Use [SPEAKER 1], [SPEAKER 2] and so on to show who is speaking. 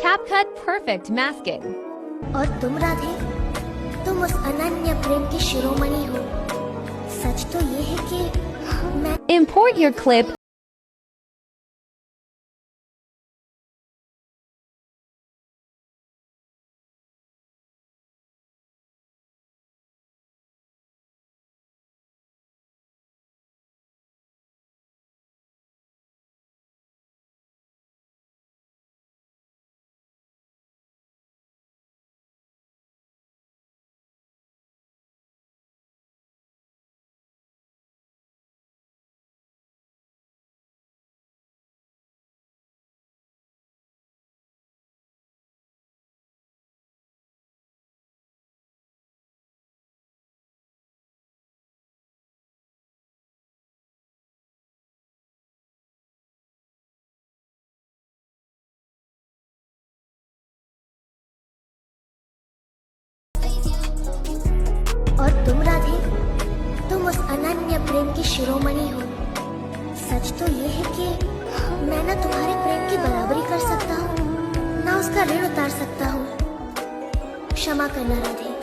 [SPEAKER 1] Capcut Perfect Masking.
[SPEAKER 2] और तुम राधे, तुम उस अनन्य प्रेम की शिरोमणि हो। सच तो ये है कि मैं
[SPEAKER 1] Import your clip.
[SPEAKER 2] और तुम राधे, तुम उस अनन्य प्रेम की शिरोमणि हो। सच तो ये है कि मैं ना तुम्हारे प्रेम की बराबरी कर सकता हूँ, ना उसका ऋण उतार सकता हूँ। क्षमा करना राधे।